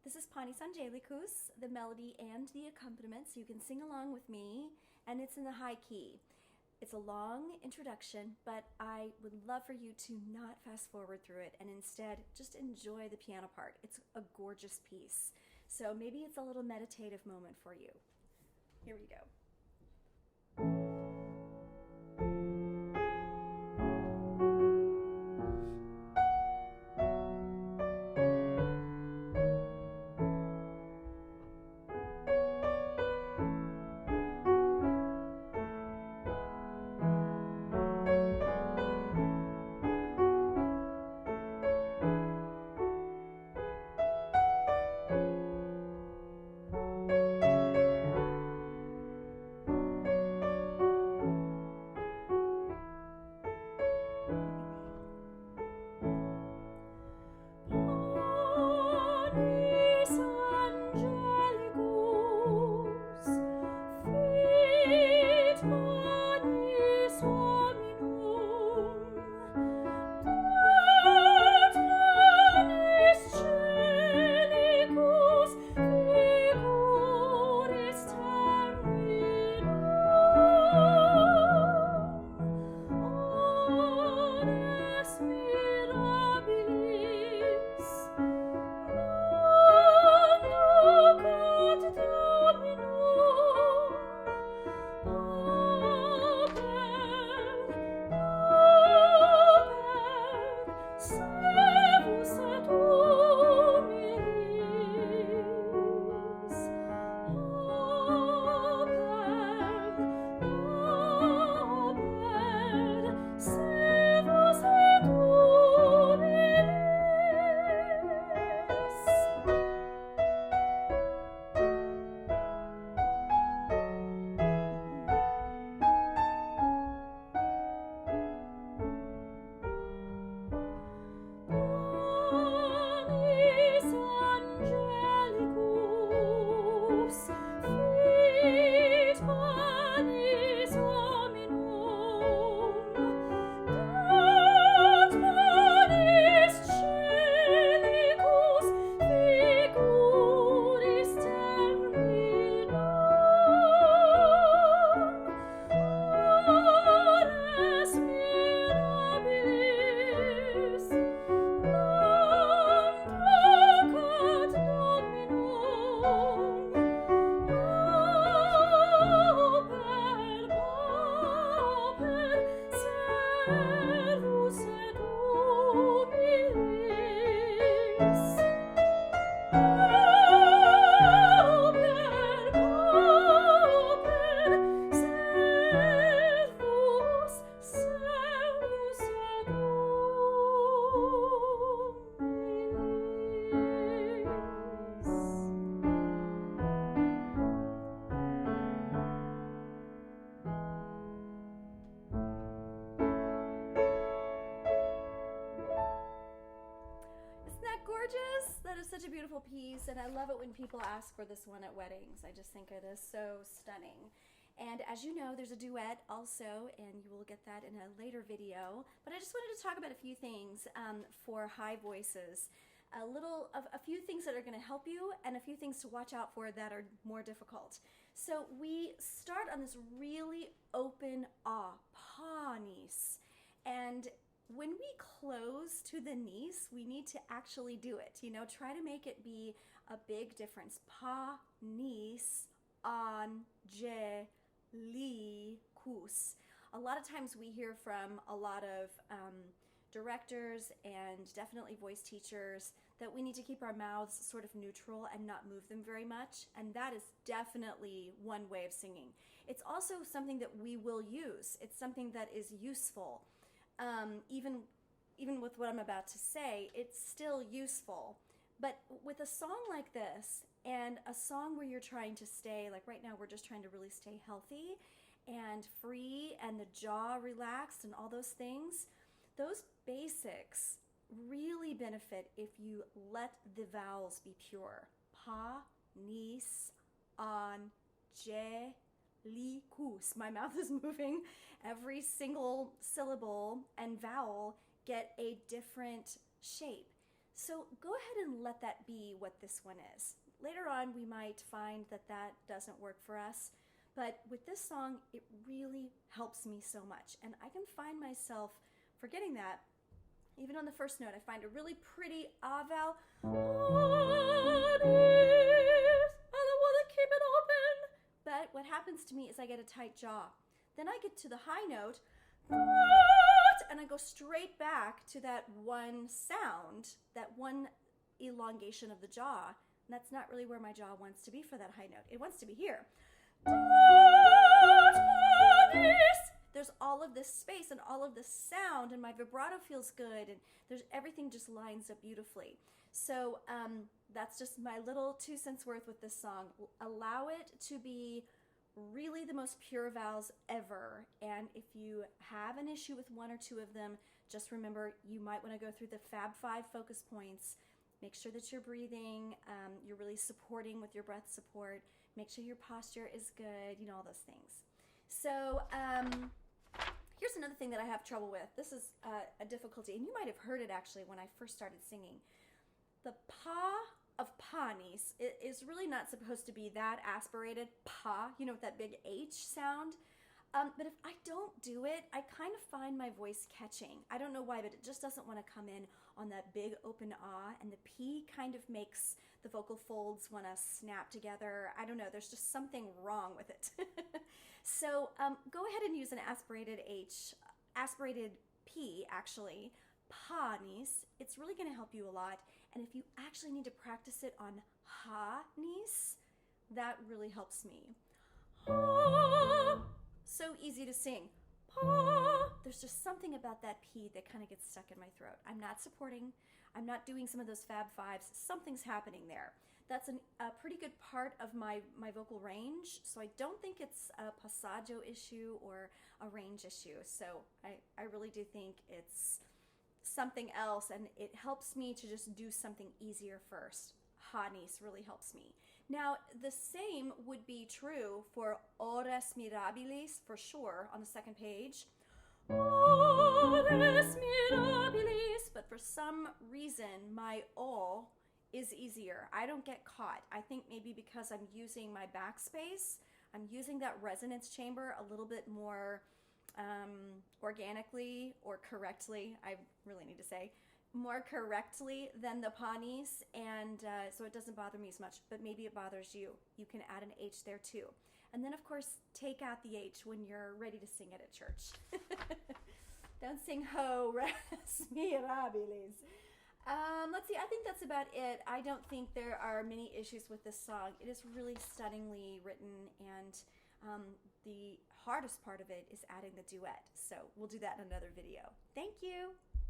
This is Panis Angelicus, the melody and the accompaniment, so you can sing along with me, and it's in the high key. It's a long introduction, but I would love for you to not fast forward through it and instead just enjoy the piano part. It's a gorgeous piece. So maybe it's a little meditative moment for you. Here we go. Gorgeous. That is such a beautiful piece, and I love it when people ask for this one at weddings. I just think it is so stunning. And as you know, there's a duet also, and you will get that in a later video. But I just wanted to talk about a few things for high voices. A few things that are going to help you, and a few things to watch out for that are more difficult. So we start on this really open panis, and when we close to the niece, we need to actually do it. Try to make it be a big difference. Panis Angelicus. A lot of times we hear from a lot of directors and definitely voice teachers that we need to keep our mouths sort of neutral and not move them very much, and that is definitely one way of singing. It's also something that we will use. It's something that is useful. Even with what I'm about to say, it's still useful. But with a song like this, and a song where you're trying to stay, like right now we're just trying to really stay healthy and free and the jaw relaxed and all those things, those basics really benefit if you let the vowels be pure. Pa, nis, an, je, likus. My mouth is moving. Every single syllable and vowel get a different shape. So go ahead and let that be what this one is. Later on, we might find that that doesn't work for us, but with this song, it really helps me so much. And I can find myself forgetting that. Even on the first note, I find a really pretty ah vowel. I want to keep it open. But what happens to me is I get a tight jaw. Then I get to the high note, and I go straight back to that one sound, that one elongation of the jaw. And that's not really where my jaw wants to be for that high note. It wants to be here. There's all of this space and all of this sound, and my vibrato feels good, and everything just lines up beautifully. So that's just my little 2 cents worth with this song. Allow it to be really the most pure vowels ever, and if you have an issue with 1 or 2 of them, just remember you might want to go through the Fab 5 focus points. Make sure that you're breathing, you're really supporting with your breath support, make sure your posture is good, all those things. So here's another thing that I have trouble with. This is a difficulty, and you might have heard it actually when I first started singing. The pa of Panis is really not supposed to be that aspirated pa, with that big H sound. But if I don't do it, I kind of find my voice catching. I don't know why, but it just doesn't want to come in on that big open ah, and the P kind of makes the vocal folds want to snap together. I don't know, there's just something wrong with it. So go ahead and use an aspirated H, aspirated P actually, Panis. It's really going to help you a lot. And if you actually need to practice it on ha-nis, that really helps me. Ha. So easy to sing. Pa. There's just something about that P that kind of gets stuck in my throat. I'm not supporting. I'm not doing some of those Fab Fives. Something's happening there. That's a pretty good part of my vocal range, so I don't think it's a passaggio issue or a range issue. So I really do think it's something else, and it helps me to just do something easier first. Ha-nis really helps me. Now, the same would be true for ores mirabilis, for sure, on the second page. Ores mirabilis, but for some reason, my O is easier. I don't get caught. I think maybe because I'm using my backspace, I'm using that resonance chamber a little bit more organically or correctly, I really need to say, more correctly than the Panis, and so it doesn't bother me as much, but maybe it bothers you. You can add an H there too. And then of course, take out the H when you're ready to sing it at church. Don't sing ho, res mirabilis. Let's see, I think that's about it. I don't think there are many issues with this song. It is really stunningly written, and the hardest part of it is adding the duet. So we'll do that in another video. Thank you.